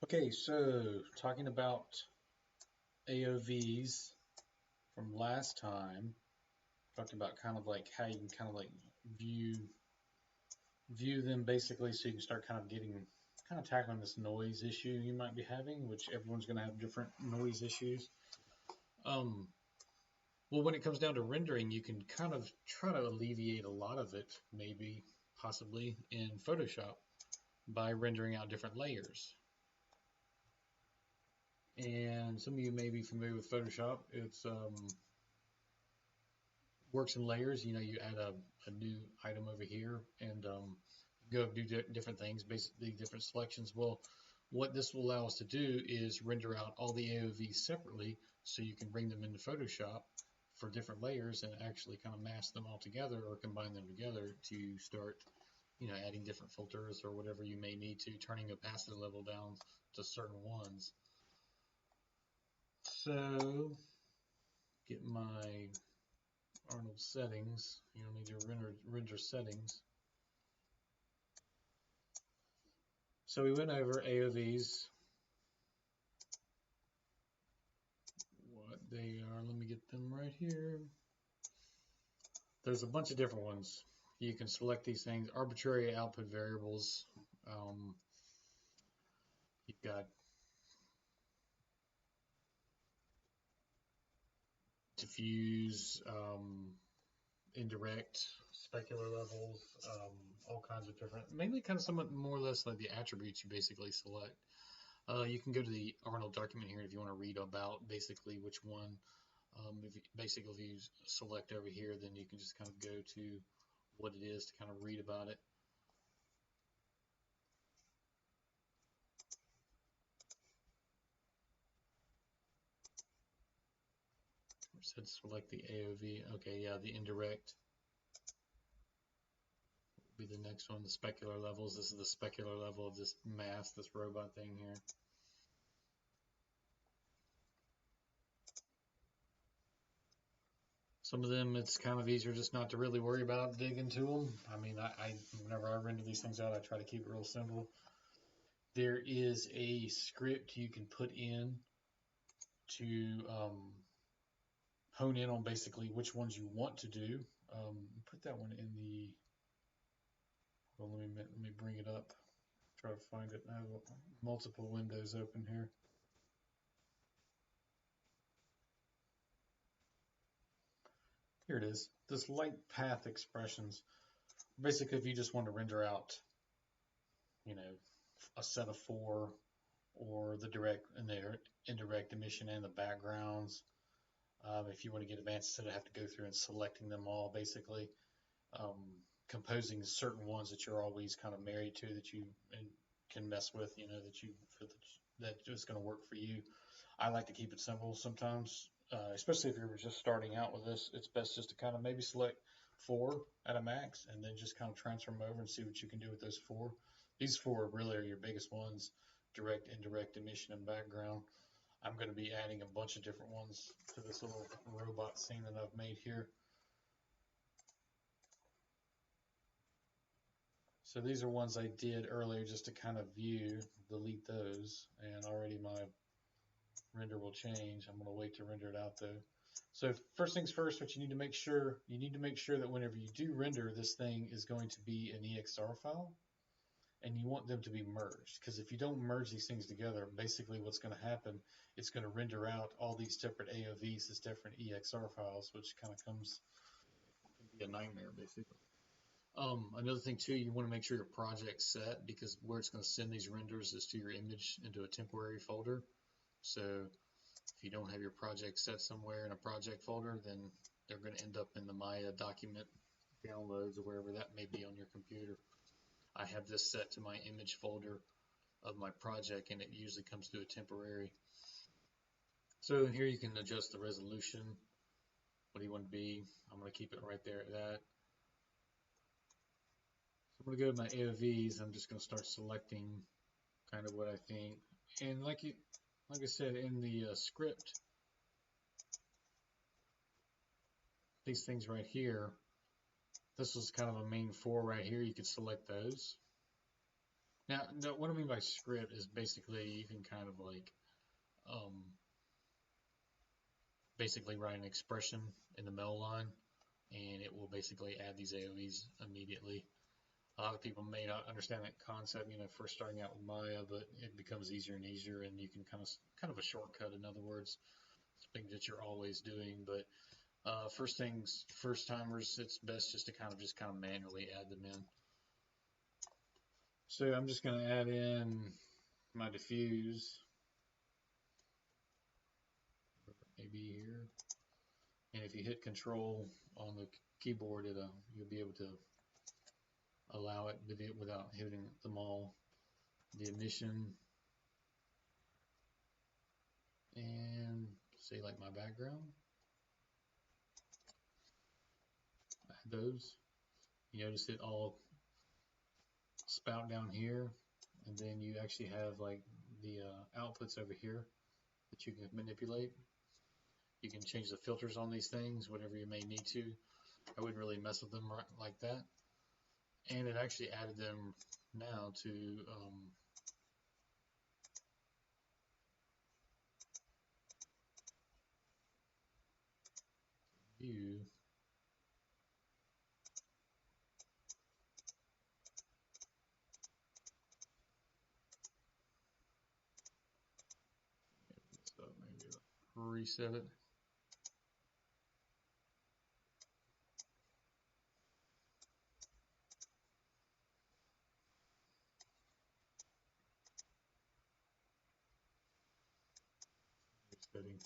Okay, so talking about AOVs from last time, talked about kind of like how you can kind of like view view them basically, so you can start kind of tackling this noise issue you might be having, which everyone's going to have different noise issues. Um, well, when it comes down to rendering, you can kind of try to alleviate a lot of it, maybe possibly in Photoshop by rendering out different layers. And some of you may be familiar with Photoshop. It's works in layers. You add a new item over here and go do different things, basically different selections. Well, what this will allow us to do is render out all the AOVs separately, so you can bring them into Photoshop for different layers and actually kind of mask them all together or combine them together to start, adding different filters or whatever you may need to, turning opacity level down to certain ones. So get my Arnold settings. You don't need to render settings. So we went over AOVs, what they are. Let me get them right here. There's a bunch of different ones. You can select these things, arbitrary output variables. You've got diffuse, indirect, specular levels, all kinds of different, mainly kind of somewhat more or less like the attributes you basically select. You can go to the Arnold document here if you want to read about basically which one. If you select over here, then you can just kind of go to what it is to kind of read about it. It said select the AOV. Okay, yeah, the indirect will be the next one. The specular levels. This is the specular level of this mask, this robot thing here. Some of them, it's kind of easier just not to really worry about digging to them. I mean, whenever I render these things out, I try to keep it real simple. There is a script you can put in to hone in on basically which ones you want to do. Put that one in the. Well, let me bring it up. Try to find it. I have multiple windows open here. Here it is. This light path expressions. Basically, if you just want to render out, a set of 4, or the direct and the indirect emission and the backgrounds. If you want to get advanced, instead of have to go through and selecting them all, basically um, composing certain ones that you're always kind of married to, that you can mess with, that is going to work for you. I like to keep it simple sometimes, especially if you're just starting out with this. It's best just to kind of maybe select 4 at a max, and then just kind of transfer them over and see what you can do with those 4. These 4 really are your biggest ones: direct, indirect, emission, and background. I'm going to be adding a bunch of different ones to this little robot scene that I've made here. So these are ones I did earlier just to kind of view, delete those, and already my render will change. I'm going to wait to render it out though. So first things first, what you need to make sure that whenever you do render, this thing is going to be an EXR file, and you want them to be merged, because if you don't merge these things together, basically what's going to happen, it's going to render out all these separate AOVs as different EXR files, which kind of can be a nightmare basically. Another thing too, you want to make sure your project's set, because where it's going to send these renders is to your image into a temporary folder. So if you don't have your project set somewhere in a project folder, then they're going to end up in the Maya document downloads or wherever that may be on your computer. I have this set to my image folder of my project, and it usually comes to a temporary. So here you can adjust the resolution. What do you want to be? I'm going to keep it right there at that. So I'm going to go to my AOVs. I'm just going to start selecting kind of what I think. And like I said in the script, these things right here, this was kind of a main 4 right here. You could select those. Now, what I mean by script is basically you can kind of like basically write an expression in the mail line, and it will basically add these AOVs immediately. A lot of people may not understand that concept, first starting out with Maya, but it becomes easier and easier, and you can kind of a shortcut, in other words, something that you're always doing. But first timers, it's best just to kind of manually add them in. So I'm just going to add in my diffuse, maybe here, and if you hit Control on the keyboard, you'll be able to allow it without hitting them all. The emission, and say like my background, add those. You notice it all spout down here, and then you actually have like the outputs over here that you can manipulate. You can change the filters on these things, whatever you may need to. I wouldn't really mess with them like that. And it actually added them now to view. So maybe reset it. Setting.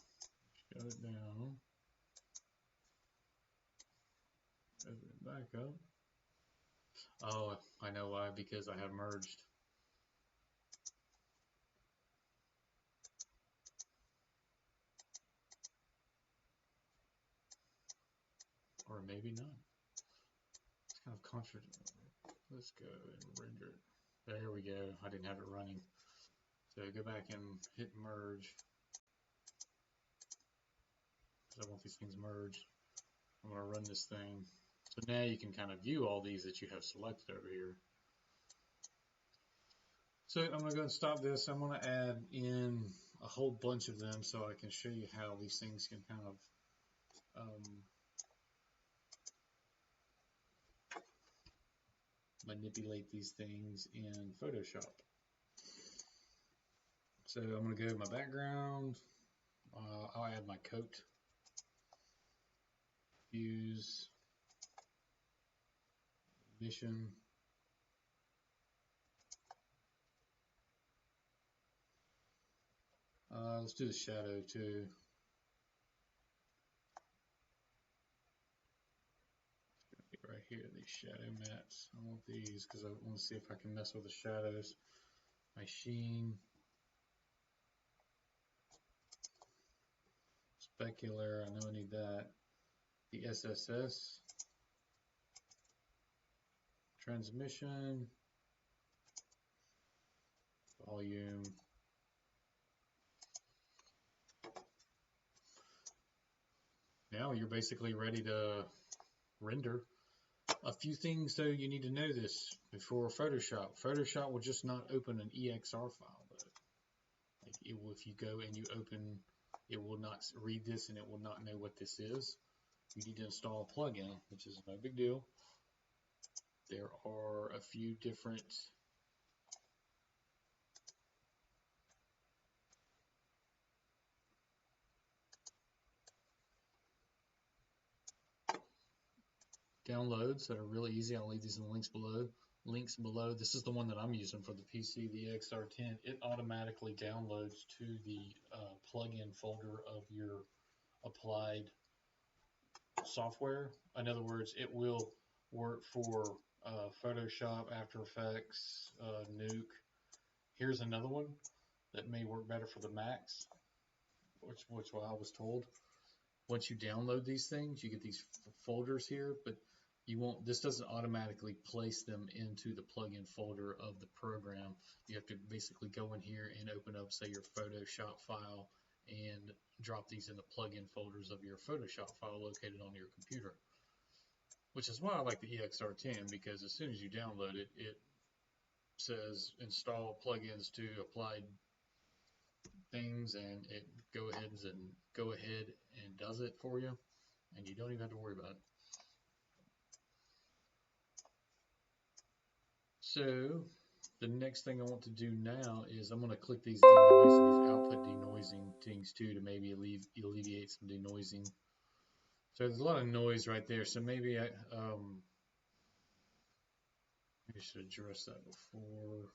Shut it down. Open it back up. Oh, I know why, because I have merged. Or maybe not. It's kind of contradictory. Let's go and render it. There we go. I didn't have it running. So go back and hit merge. I want these things merged. I'm going to run this thing. So now you can kind of view all these that you have selected over here. So I'm going to go and stop this. I'm going to add in a whole bunch of them so I can show you how these things can kind of manipulate these things in Photoshop. So I'm going to go to my background. I'll add my coat. Use mission. Let's do the shadow too. Right here, these shadow mattes. I want these because I want to see if I can mess with the shadows. My sheen, specular, I know I need that. The SSS, transmission, volume. Now you're basically ready to render. A few things though you need to know this before Photoshop. Photoshop will just not open an EXR file though. Like if you go and you open, it will not read this and it will not know what this is. You need to install a plugin, which is no big deal. There are a few different downloads that are really easy. I'll leave these in the links below. This is the one that I'm using for the PC, the EXR10. It automatically downloads to the plugin folder of your applied software. In other words, it will work for Photoshop, After Effects, Nuke. Here's another one that may work better for the Macs, which I was told. Once you download these things, you get these folders here, but you won't. This doesn't automatically place them into the plugin folder of the program. You have to basically go in here and open up, say, your Photoshop file and drop these in the plugin folders of your Photoshop file located on your computer. Which is why I like the EXR10, because as soon as you download it, says install plugins to applied things, and it go ahead and does it for you, and you don't even have to worry about it. So the next thing I want to do now is I'm going to click these denoising, these output denoising things too, to maybe alleviate some denoising. So there's a lot of noise right there, so maybe I should address that before.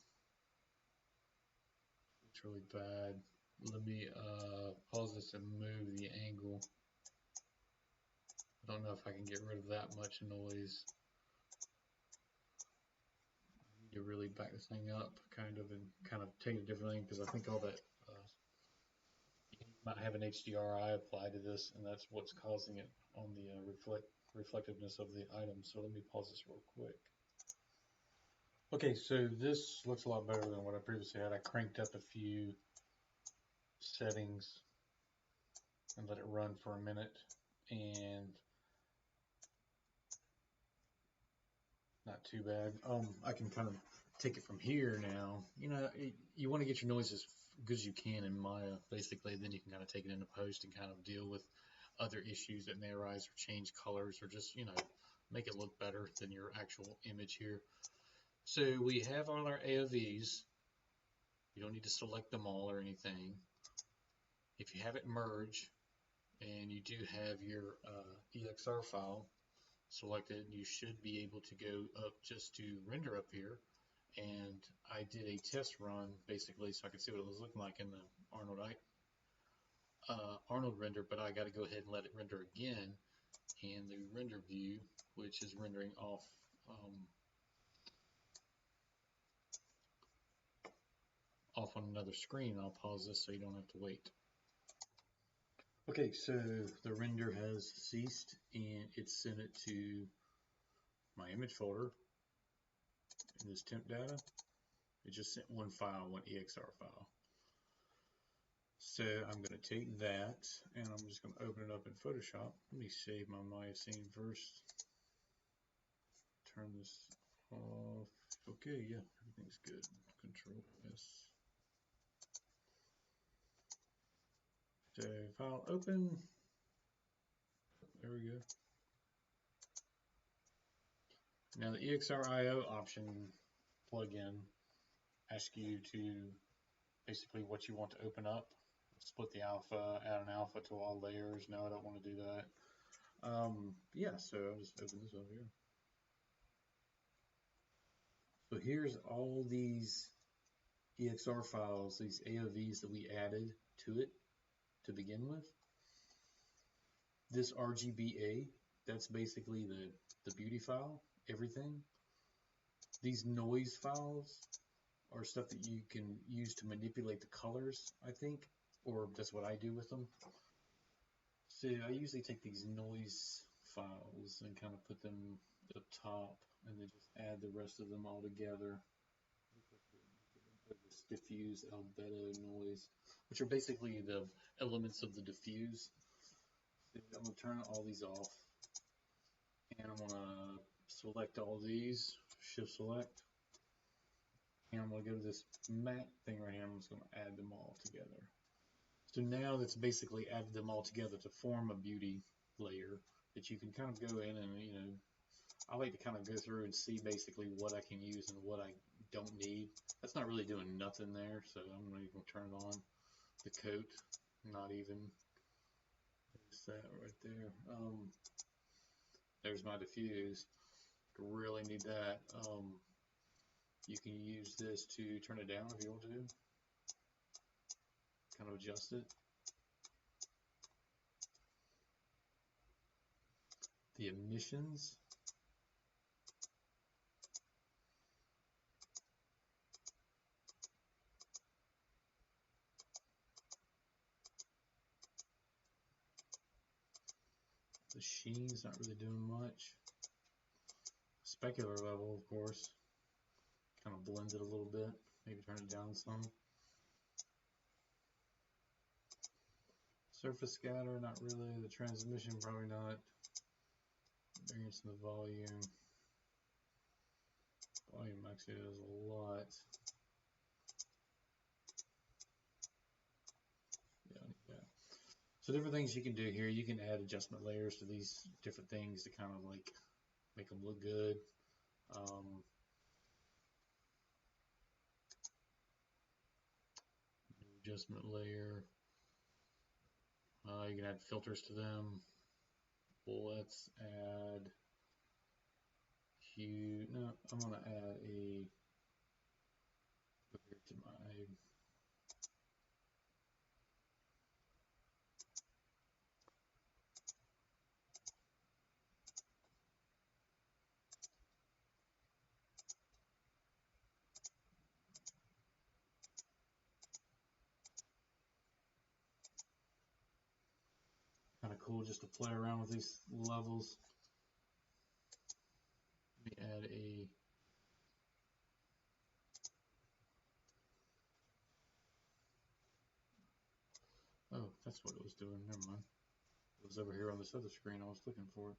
It's really bad. Let me pause this and move the angle. I don't know if I can get rid of that much noise. I need to really back this thing up kind of and kind of take a different thing, because I think all that you might have an HDRI applied to this, and that's what's causing it on the reflectiveness of the item. So let me pause this real quick. Okay, so this looks a lot better than what I previously had. I cranked up a few settings and let it run for a minute, and not too bad. I can kind of take it from here now. You know, you want to get your noise as good as you can in Maya, basically. Then you can kind of take it into post and kind of deal with other issues that may arise, or change colors, or just, you know, make it look better than your actual image here. So we have all our AOVs. You don't need to select them all or anything. If you have it merge and you do have your EXR file selected, you should be able to go up just to render up here. And I did a test run basically so I could see what it was looking like in the Arnold render, but I got to go ahead and let it render again in the render view, which is rendering off on another screen. I'll pause this so you don't have to wait. Okay, so the render has ceased, and it sent it to my image folder in this temp data. It just sent one file, one EXR file. So I'm going to take that, and I'm just going to open it up in Photoshop. Let me save my Maya scene first. Turn this off. Okay, yeah, everything's good. Control S. So file open. There we go. Now the EXR.io option plugin asks you to basically what you want to open up. Split the alpha, add an alpha to all layers. No, I don't want to do that. Yeah, so I'll just open this up here. So here's all these EXR files, these AOVs that we added to it to begin with. This RGBA, that's basically the beauty file, everything. These noise files are stuff that you can use to manipulate the colors, I think, or that's what I do with them. So I usually take these noise files and kind of put them up top, and then just add the rest of them all together. This diffuse albedo noise, which are basically the elements of the diffuse. So I'm going to turn all these off, and I'm going to select all these, shift select, and I'm going to go to this matte thing right here. I'm just going to add them all together. So now that's basically added them all together to form a beauty layer that you can kind of go in and, you know, I like to kind of go through and see basically what I can use and what I don't need. That's not really doing nothing there, so I'm not even going to turn it on. The coat, not even. There's that right there. There's my diffuse. Really need that. You can use this to turn it down if you want to. Kind of adjust it. The emissions. The sheen's not really doing much. Specular level, of course. Kind of blend it a little bit. Maybe turn it down some. Surface scatter, not really. The transmission, probably not. Variance in the volume. Volume actually does a lot. Yeah. So different things you can do here. You can add adjustment layers to these different things to kind of like make them look good. Adjustment layer. You can add filters to them. Let's add hue. No, I'm gonna add a to my kind of cool just to play around with these levels. Let me add a oh, that's what it was doing. Never mind. It was over here on this other screen I was looking for.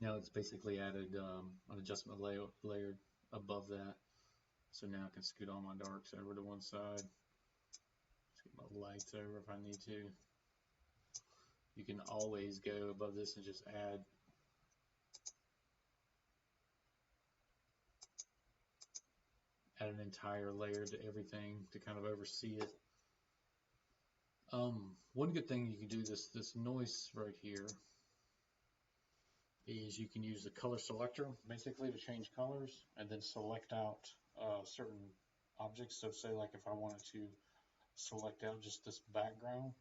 Now it's basically added an adjustment layer above that. So now I can scoot all my darks over to one side. Scoot my lights over if I need to. You can always go above this and just add an entire layer to everything to kind of oversee it. One good thing you can do this noise right here is you can use the color selector basically to change colors and then select out certain objects. So say like if I wanted to select out just this background,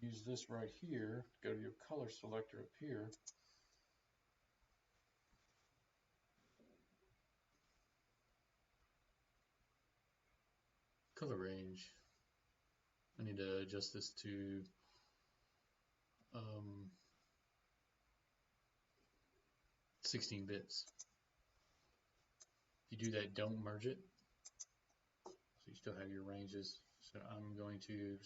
use this right here, go to your color selector up here, color range. I need to adjust this to 16 bits. If you do that, don't merge it. So you still have your ranges. So I'm going to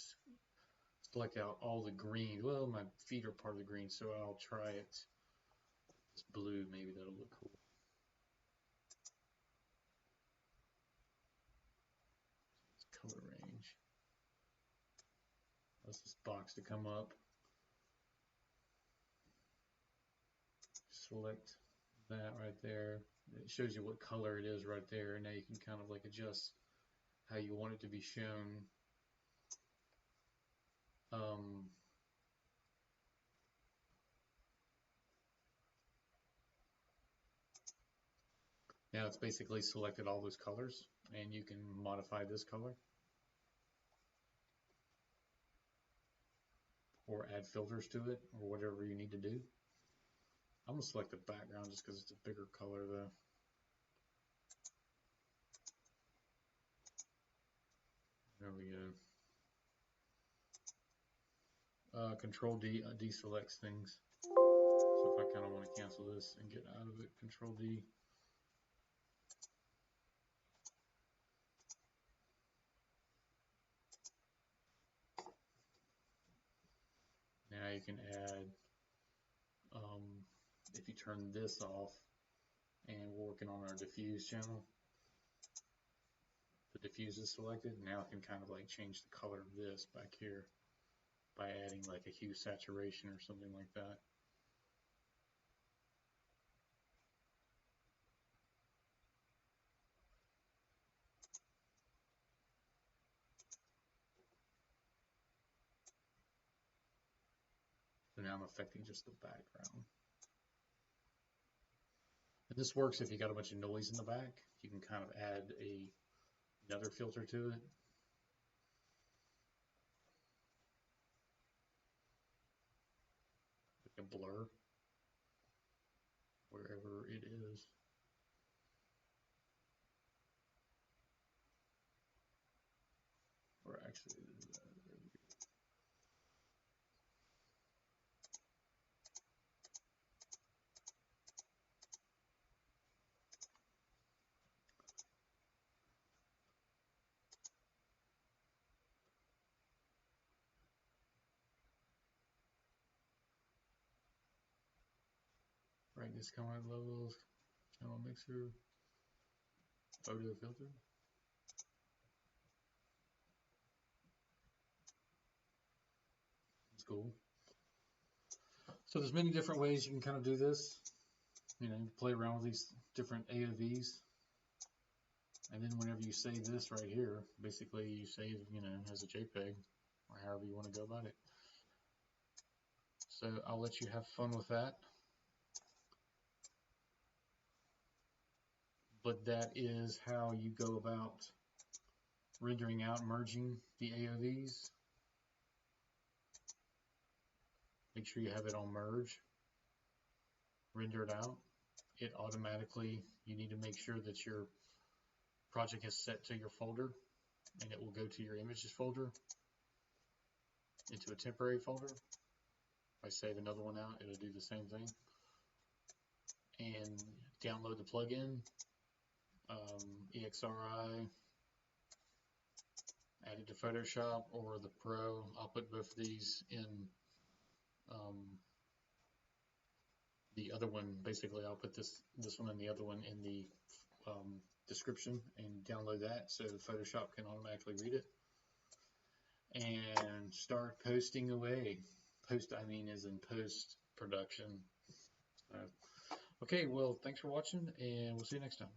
select out all the green. Well, my feet are part of the green, so I'll try it. It's blue, maybe that'll look cool. Color range. That's this box to come up. Select that right there. It shows you what color it is right there. Now you can kind of like adjust how you want it to be shown. Now it's basically selected all those colors, and you can modify this color or add filters to it or whatever you need to do. I'm going to select the background just because it's a bigger color though. There we go. Control D deselects things. So if I kind of want to cancel this and get out of it, Control D. Now you can add, if you turn this off, and we're working on our diffuse channel, the diffuse is selected. Now I can kind of like change the color of this back here by adding like a hue saturation or something like that. So now I'm affecting just the background. And this works if you got a bunch of noise in the back. You can kind of add another filter to it. Like a blur, wherever it is. Or actually, brightness, comment levels, channel mixer, photo filter. It's cool. So there's many different ways you can kind of do this. You know, play around with these different AOVs. And then whenever you save this right here, basically you save, you know, as a JPEG or however you want to go about it. So I'll let you have fun with that. But that is how you go about rendering out, merging the AOVs. Make sure you have it on merge, render it out. It automatically, you need to make sure that your project is set to your folder, and it will go to your images folder into a temporary folder. If I save another one out, it'll do the same thing. And download the plugin, EXR, add it to Photoshop or the Pro. I'll put both of these in the other one. Basically, I'll put this one and the other one in the description and download that so Photoshop can automatically read it and start posting away. Post, I mean, as in post production. Okay, well, thanks for watching, and we'll see you next time.